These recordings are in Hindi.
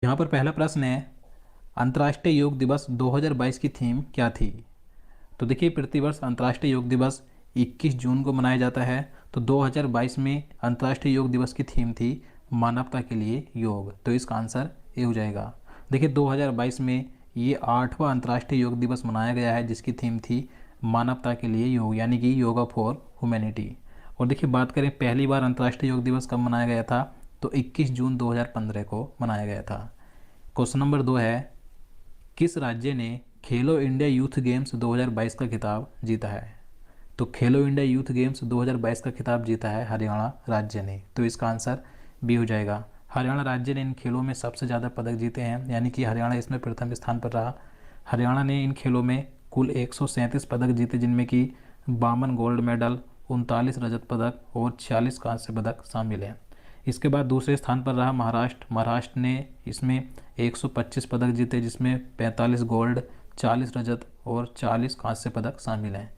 यहाँ पर पहला प्रश्न है, अंतर्राष्ट्रीय योग दिवस 2022 की थीम क्या थी? तो देखिए, प्रतिवर्ष अंतर्राष्ट्रीय योग दिवस 21 जून को मनाया जाता है। तो 2022 में अंतर्राष्ट्रीय योग दिवस की थीम थी मानवता के लिए योग। तो इसका आंसर ए हो जाएगा। देखिए, 2022 में ये 8वां अंतर्राष्ट्रीय योग दिवस मनाया गया है, जिसकी थीम थी मानवता के लिए योग, यानी कि योगा फॉर ह्यूमैनिटी। और देखिए, बात करें पहली बार अंतर्राष्ट्रीय योग दिवस कब मनाया गया था, तो 21 जून 2015 को मनाया गया था। क्वेश्चन नंबर 2 है, किस राज्य ने खेलो इंडिया यूथ गेम्स 2022 का खिताब जीता है? तो खेलो इंडिया यूथ गेम्स 2022 का खिताब जीता है हरियाणा राज्य ने। तो इसका आंसर बी हो जाएगा। हरियाणा राज्य ने इन खेलों में सबसे ज़्यादा पदक जीते हैं, यानी कि हरियाणा इसमें प्रथम स्थान पर रहा। हरियाणा ने इन खेलों में कुल 137 पदक जीते, जिनमें कि 52 गोल्ड मेडल, 39 रजत पदक और 46 कांस्य पदक शामिल हैं। इसके बाद दूसरे स्थान पर रहा महाराष्ट्र। महाराष्ट्र ने इसमें 125 पदक जीते, जिसमें 45 गोल्ड, 40 रजत और 40 कांस्य पदक शामिल हैं।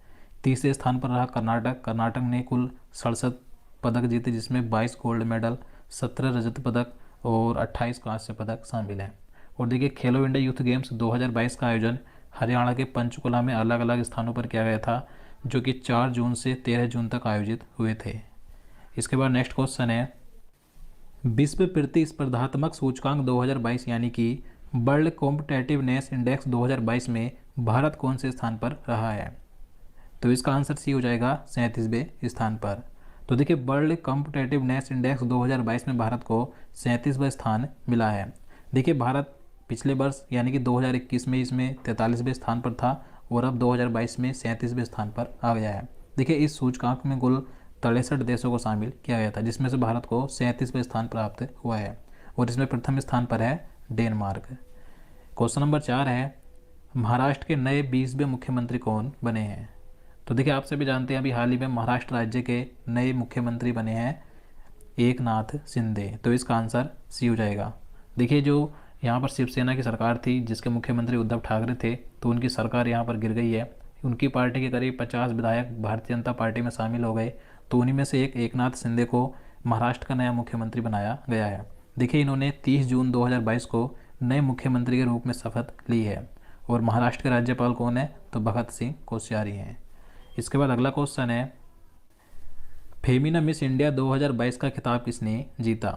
तीसरे स्थान पर रहा कर्नाटक। कर्नाटक ने कुल 67 पदक जीते, जिसमें 22 गोल्ड मेडल, 17 रजत पदक और 28 कांस्य पदक शामिल हैं। और देखिए, खेलो इंडिया यूथ गेम्स 2022 का आयोजन हरियाणा के पंचकुला में अलग अलग स्थानों पर किया गया था, जो कि 4 जून से 13 जून तक आयोजित हुए थे। इसके बाद नेक्स्ट क्वेश्चन है, विश्व प्रतिस्पर्धात्मक सूचकांक 2022 यानी कि वर्ल्ड कॉम्पिटेटिवनेस इंडेक्स 2022 में भारत कौन से स्थान पर रहा है? तो इसका आंसर सी हो जाएगा, 37वें स्थान पर। तो देखिए, वर्ल्ड कॉम्पिटेटिवनेस इंडेक्स 2022 में भारत को 37वां स्थान मिला है। देखिए, भारत पिछले वर्ष यानी कि 2021 में इसमें 43वें स्थान पर था और अब 2022 में 37वें स्थान पर आ गया है। देखिए, इस सूचकांक में कुल 63 देशों को शामिल किया गया था, जिसमें से भारत को 37वें स्थान प्राप्त हुआ है और इसमें प्रथम स्थान पर है डेनमार्क। क्वेश्चन नंबर 4 है, महाराष्ट्र के नए 20वें मुख्यमंत्री कौन बने हैं? तो देखिए, आप सभी जानते हैं अभी हाल ही में महाराष्ट्र राज्य के नए मुख्यमंत्री बने हैं एकनाथ शिंदे। तो इसका आंसर सी हो जाएगा। देखिए, जो यहाँ पर शिवसेना की सरकार थी, जिसके मुख्यमंत्री उद्धव ठाकरे थे, तो उनकी सरकार यहाँ पर गिर गई है। उनकी पार्टी के करीब 50 विधायक भारतीय जनता पार्टी में शामिल हो गए। तो उन्हीं में से एक एकनाथ शिंदे को महाराष्ट्र का नया मुख्यमंत्री बनाया गया है। देखिए, इन्होंने 30 जून 2022 को नए मुख्यमंत्री के रूप में शपथ ली है। और महाराष्ट्र के राज्यपाल कौन है? तो भगत सिंह कोश्यारी हैं। इसके बाद अगला क्वेश्चन है, फेमिना मिस इंडिया 2022 का खिताब किसने जीता?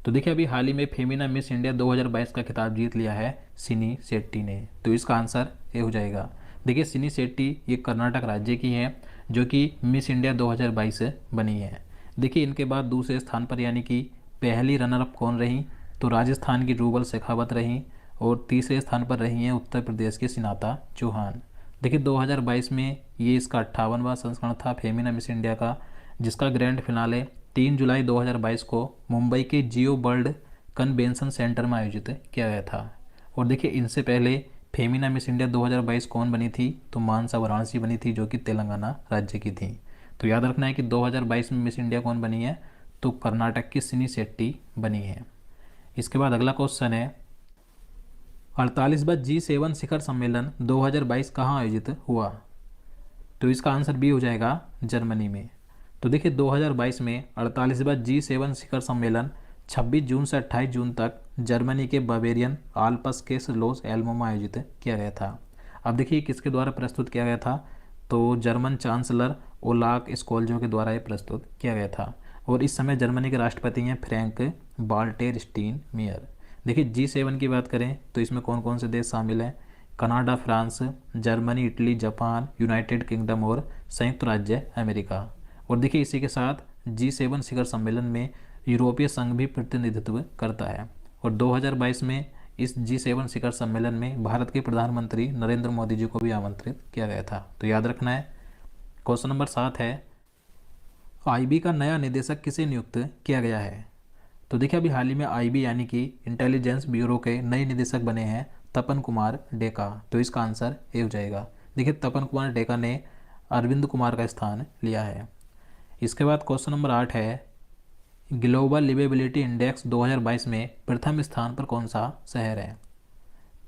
तो देखिए, अभी हाल ही में फेमिना मिस इंडिया 2022 का खिताब जीत लिया है सिनी शेट्टी ने। तो इसका आंसर ए हो जाएगा। देखिए, सिनी शेट्टी ये कर्नाटक राज्य की हैं, जो कि मिस इंडिया 2022 बनी है। देखिए, इनके बाद दूसरे स्थान पर यानी कि पहली रनरअप कौन रही? तो राजस्थान की रूबल शेखावत रहीं। और तीसरे स्थान पर रही हैं उत्तर प्रदेश की सिनाता चौहान। देखिए, 2022 में ये इसका 58वां संस्करण था फेमिना मिस इंडिया का, जिसका ग्रैंड फिनाले 3 जुलाई 2022 को मुंबई के जियो वर्ल्ड कन्वेंशन सेंटर में आयोजित किया गया था। और देखिए, इनसे पहले फेमिना मिस इंडिया 2022 कौन बनी थी? तो मानसा वाराणसी बनी थी, जो कि तेलंगाना राज्य की थी। तो याद रखना है कि 2022 में मिस इंडिया कौन बनी है? तो कर्नाटक की सिनी शेट्टी बनी है। इसके बाद अगला क्वेश्चन है, 48वां G7 शिखर सम्मेलन 2022 कहाँ आयोजित हुआ? तो इसका आंसर बी हो जाएगा, जर्मनी में। तो देखिए, 2022 में 48वां G7 शिखर सम्मेलन 26 जून से 28 जून तक जर्मनी के बावेरियन आल्प्स के लॉस एल्मो में आयोजित किया गया था। अब देखिए, किसके द्वारा प्रस्तुत किया गया था? तो जर्मन चांसलर ओलाफ स्कोल्जो के द्वारा ये प्रस्तुत किया गया था। और इस समय जर्मनी के राष्ट्रपति हैं फ्रैंक वाल्टर स्टाइनमायर। देखिए, G7 की बात करें तो इसमें कौन कौन से देश शामिल हैं? Canada, France, Germany, Italy, Japan, United kingdom और संयुक्त राज्य अमेरिका। और देखिए, इसी के साथ G7 शिखर सम्मेलन में यूरोपीय संघ भी प्रतिनिधित्व करता है। और 2022 में इस G7 शिखर सम्मेलन में भारत के प्रधानमंत्री नरेंद्र मोदी जी को भी आमंत्रित किया गया था। तो याद रखना है। क्वेश्चन नंबर 7 है, आईबी का नया निदेशक किसे नियुक्त किया गया है? तो देखिए, अभी हाल ही में आईबी यानी कि इंटेलिजेंस ब्यूरो के नए निदेशक बने हैं तपन कुमार डेका। तो इसका आंसर ए हो जाएगा। देखिए, तपन कुमार डेका ने अरविंद कुमार का स्थान लिया है। इसके बाद क्वेश्चन नंबर 8 है, ग्लोबल लिवेबिलिटी इंडेक्स 2022 में प्रथम स्थान पर कौन सा शहर है?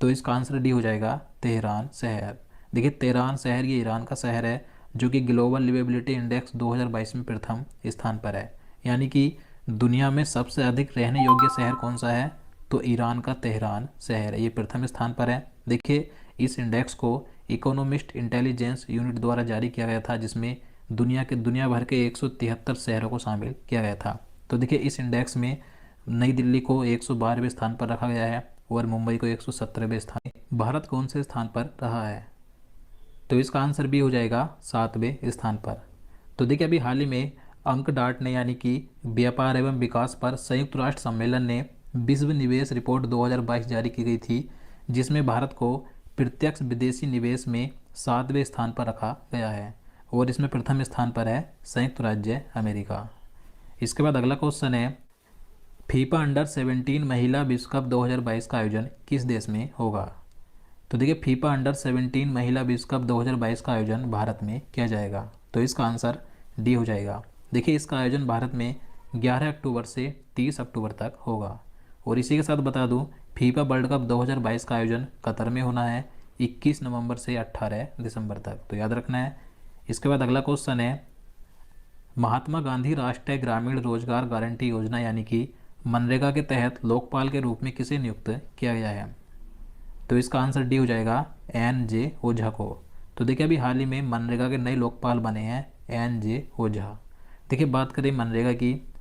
तो इसका आंसर डी हो जाएगा, तेहरान शहर। देखिए, तेहरान शहर ये ईरान का शहर है, जो कि ग्लोबल लिवेबिलिटी इंडेक्स 2022 में प्रथम स्थान पर है। यानी कि दुनिया में सबसे अधिक रहने योग्य शहर कौन सा है? तो ईरान का तेहरान शहर है, ये प्रथम स्थान पर है। देखिए इस इंडेक्स को इकोनॉमिस्ट इंटेलिजेंस यूनिट द्वारा जारी किया गया था, जिसमें दुनिया भर के 173 शहरों को शामिल किया गया था। तो देखिए इस इंडेक्स में नई दिल्ली को 112वें स्थान पर रखा गया है और मुंबई को 117वें स्थान। भारत कौन से स्थान पर रहा है? तो इसका आंसर भी हो जाएगा 7वें स्थान पर। तो देखिए अभी हाल ही में अंक डाट ने यानी कि व्यापार एवं विकास पर संयुक्त राष्ट्र सम्मेलन ने विश्व निवेश रिपोर्ट 2022 जारी की गई थी, जिसमें भारत को प्रत्यक्ष विदेशी निवेश में 7वें स्थान पर रखा गया है और इसमें प्रथम स्थान पर है संयुक्त राज्य अमेरिका। इसके बाद अगला क्वेश्चन है, फीफा अंडर 17 महिला विश्व कप 2022 का आयोजन किस देश में होगा? तो देखिए फीफा अंडर 17 महिला विश्व कप 2022 का आयोजन भारत में किया जाएगा। तो इसका आंसर डी हो जाएगा। देखिए इसका आयोजन भारत में 11 अक्टूबर से 30 अक्टूबर तक होगा। और इसी के साथ बता दूं, फीफा वर्ल्ड कप 2022 का आयोजन कतर में होना है 21 नवंबर से 18 दिसंबर तक, तो याद रखना है। इसके बाद अगला क्वेश्चन है, महात्मा गांधी राष्ट्रीय ग्रामीण रोजगार गारंटी योजना यानी कि मनरेगा के तहत लोकपाल के रूप में किसे नियुक्त किया गया है? तो इसका आंसर डी हो जाएगा, एन.जे. ओझा को। तो देखिए अभी हाल ही में मनरेगा के नए लोकपाल बने हैं एन.जे. ओझा। देखिए बात करें मनरेगा की,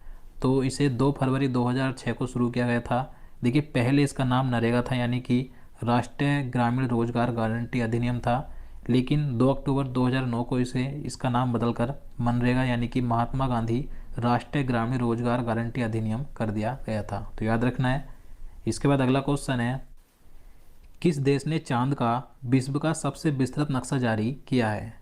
तो इसे 2 फरवरी 2006 को शुरू किया गया था। देखिए पहले इसका नाम नरेगा था यानी कि राष्ट्रीय ग्रामीण रोजगार गारंटी अधिनियम था, लेकिन 2 अक्टूबर 2009 को इसका नाम बदलकर मनरेगा यानी कि महात्मा गांधी राष्ट्रीय ग्रामीण रोजगार गारंटी अधिनियम कर दिया गया था, तो याद रखना है। इसके बाद अगला क्वेश्चन है, किस देश ने चांद का विश्व का सबसे विस्तृत नक्शा जारी किया है?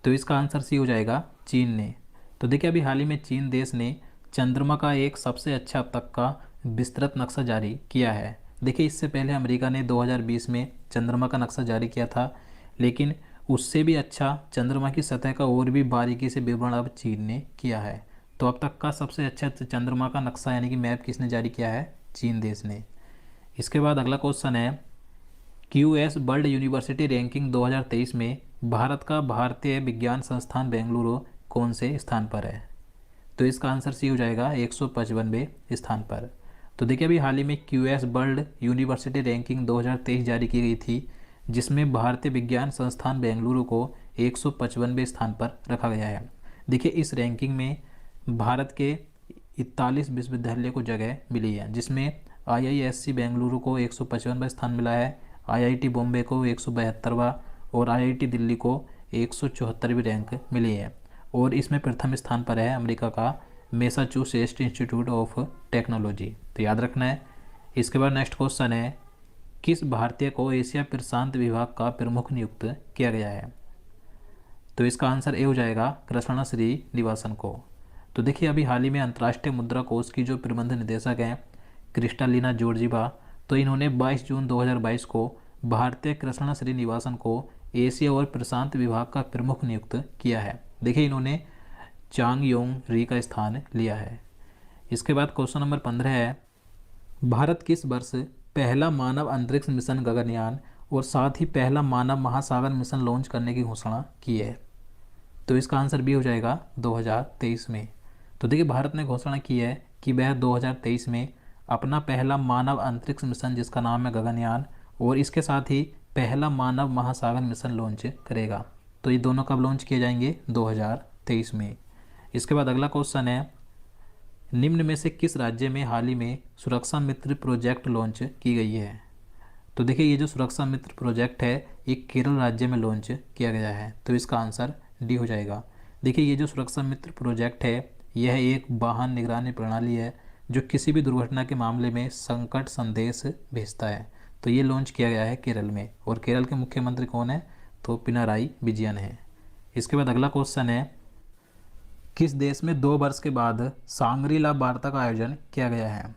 तो इसका आंसर सी हो जाएगा, चीन ने। तो देखिए अभी हाल ही में चीन देश ने चंद्रमा का एक सबसे अच्छा अब तक का विस्तृत नक्शा जारी किया है। देखिए इससे पहले अमेरिका ने 2020 में चंद्रमा का नक्शा जारी किया था, लेकिन उससे भी अच्छा चंद्रमा की सतह का और भी बारीकी से विवरण अब चीन ने किया है। तो अब तक का सबसे अच्छा चंद्रमा का नक्शा यानी कि मैप किसने जारी किया है? चीन देश ने। इसके बाद अगला क्वेश्चन है, QS वर्ल्ड यूनिवर्सिटी रैंकिंग 2023 में भारत का भारतीय विज्ञान संस्थान बेंगलुरु कौन से स्थान पर है? तो इसका आंसर सी हो जाएगा 155वें स्थान पर। तो देखिए अभी हाल ही में QS वर्ल्ड यूनिवर्सिटी रैंकिंग 2023 जारी की गई थी, जिसमें भारतीय विज्ञान संस्थान बेंगलुरु को 155वें स्थान पर रखा गया है। देखिए इस रैंकिंग में भारत के 41 विश्वविद्यालय को जगह मिली है, जिसमें IISc बेंगलुरु को 155वां स्थान मिला है, IIT बॉम्बे को 172वां और IIT दिल्ली को 174वीं रैंक मिली है। और इसमें प्रथम स्थान पर है अमेरिका का मैसाचुसेट्स इंस्टीट्यूट ऑफ टेक्नोलॉजी, तो याद रखना है। इसके बाद नेक्स्ट क्वेश्चन है, किस भारतीय को एशिया प्रशांत विभाग का प्रमुख नियुक्त किया गया है? तो इसका आंसर ए हो जाएगा, कृष्णा श्रीनिवासन को। तो देखिए अभी हाल ही में अंतर्राष्ट्रीय मुद्रा कोष की जो प्रबंध निदेशक हैं क्रिस्टालिना जॉर्जीवा, तो इन्होंने 22 जून 2022 को भारतीय कृष्णा श्रीनिवासन को एशिया और प्रशांत विभाग का प्रमुख नियुक्त किया है। देखिए इन्होंने चांग योंग री का स्थान लिया है। इसके बाद क्वेश्चन नंबर 15 है, भारत किस वर्ष पहला मानव अंतरिक्ष मिशन गगनयान और साथ ही पहला मानव महासागर मिशन लॉन्च करने की घोषणा की है? तो इसका आंसर भी हो जाएगा 2023 में। तो देखिए भारत ने घोषणा की है कि वह 2023 में अपना पहला मानव अंतरिक्ष मिशन जिसका नाम है गगनयान और इसके साथ ही पहला मानव महासागर मिशन लॉन्च करेगा। तो ये दोनों कब लॉन्च किए जाएंगे? 2023 में। इसके बाद अगला क्वेश्चन है, निम्न में से किस राज्य में हाल ही में सुरक्षा मित्र प्रोजेक्ट लॉन्च की गई है? तो देखिए ये जो सुरक्षा मित्र प्रोजेक्ट है ये केरल राज्य में लॉन्च किया गया है, तो इसका आंसर डी हो जाएगा। देखिए ये जो सुरक्षा मित्र प्रोजेक्ट है यह एक वाहन निगरानी प्रणाली है जो किसी भी दुर्घटना के मामले में संकट संदेश भेजता है। तो ये लॉन्च किया गया है केरल में और केरल के मुख्यमंत्री कौन है? तो पिनाराई विजयन है। इसके बाद अगला क्वेश्चन है, किस देश में 2 वर्ष के बाद सांग्री-ला वार्ता का आयोजन किया गया है?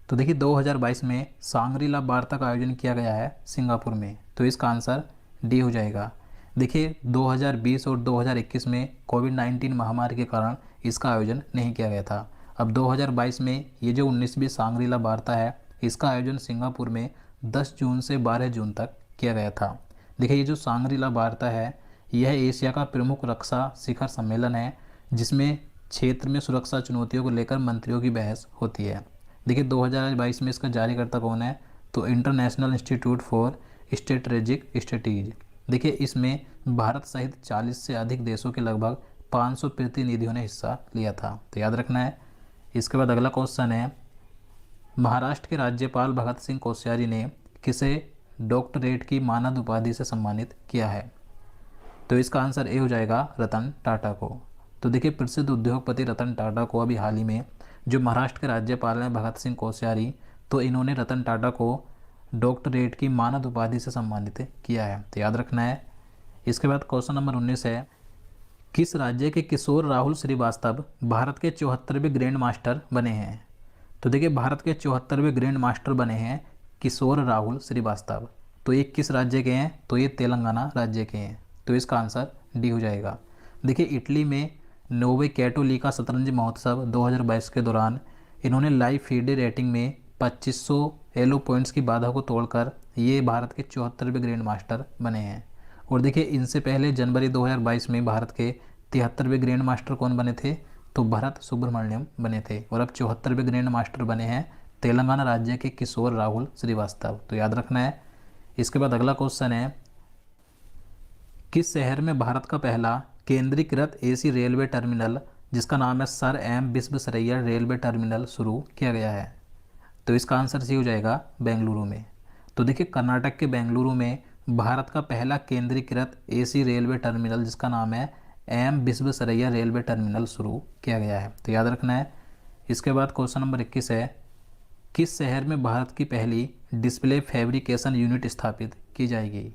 तो देखिए 2022 में सांग्री-ला वार्ता का आयोजन किया गया है सिंगापुर में, तो इसका आंसर डी हो जाएगा। देखिए 2020 और 2021 में कोविड-19 महामारी के कारण इसका आयोजन नहीं किया गया था। अब 2022 में ये जो 19वीं सांग्री-ला वार्ता है इसका आयोजन सिंगापुर में 10 जून से 12 जून तक किया गया था। देखिए ये जो सांग्री-ला वार्ता है यह एशिया का प्रमुख रक्षा शिखर सम्मेलन है जिसमें क्षेत्र में सुरक्षा चुनौतियों को लेकर मंत्रियों की बहस होती है। देखिए 2022 में इसका जारीकर्ता कौन है, तो international institute for strategic studies. देखिए इसमें भारत सहित 40 से अधिक देशों के लगभग 500 प्रतिनिधियों ने हिस्सा लिया था, तो याद रखना है। इसके बाद अगला क्वेश्चन है, महाराष्ट्र के राज्यपाल भगत सिंह कोश्यारी ने किसे डॉक्टरेट की मानद उपाधि से सम्मानित किया है, तो इसका आंसर ए हो जाएगा रतन टाटा को। तो देखिए प्रसिद्ध उद्योगपति रतन टाटा को अभी हाल ही में जो महाराष्ट्र के राज्यपाल हैं भगत सिंह कोश्यारी, तो इन्होंने रतन टाटा को डॉक्टरेट की मानद उपाधि से सम्मानित किया है, तो याद रखना है। इसके बाद क्वेश्चन नंबर 19 है, किस राज्य के किशोर राहुल श्रीवास्तव भारत के 74वें ग्रैंड मास्टर बने हैं, तो देखिए भारत के 74वें ग्रैंड मास्टर बने हैं किशोर राहुल श्रीवास्तव। तो ये किस राज्य के हैं, तो ये तेलंगाना राज्य के हैं, तो इसका आंसर डी हो जाएगा। देखिए इटली में नोवे कैटोलिका शतरंज महोत्सव 2022 के दौरान इन्होंने लाइव फीडे रेटिंग में 2500 एलो पॉइंट्स की बाधा को तोड़कर ये भारत के 74वें ग्रैंड मास्टर बने हैं। और देखिए इनसे पहले जनवरी 2022 में भारत के 73वें ग्रैंड मास्टर कौन बने थे, तो भरत सुब्रमण्यम बने थे। और अब 74वें ग्रैंड मास्टर बने हैं तेलंगाना राज्य के किशोर राहुल श्रीवास्तव, तो याद रखना है। इसके बाद अगला क्वेश्चन है, किस शहर में भारत का पहला केंद्रीकृत एसी रेलवे टर्मिनल जिसका नाम है sir M Visvesvaraya railway terminal शुरू किया गया है, तो इसका आंसर सी हो जाएगा बेंगलुरु में। तो देखिए कर्नाटक के बेंगलुरु में भारत का पहला केंद्रीकृत एसी रेलवे टर्मिनल जिसका नाम है एम विश्वेश्वरैया रेलवे टर्मिनल शुरू किया गया है, तो याद रखना है। इसके बाद क्वेश्चन नंबर 21 है, किस शहर में भारत की पहली डिस्प्ले फैब्रिकेशन यूनिट स्थापित की जाएगी,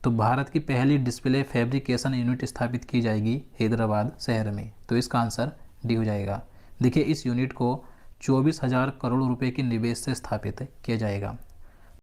तो भारत की पहली डिस्प्ले फैब्रिकेशन यूनिट स्थापित की जाएगी हैदराबाद शहर में, तो इसका आंसर डी हो जाएगा। देखिए इस यूनिट को 24,000 करोड़ रुपए के निवेश से स्थापित किया जाएगा।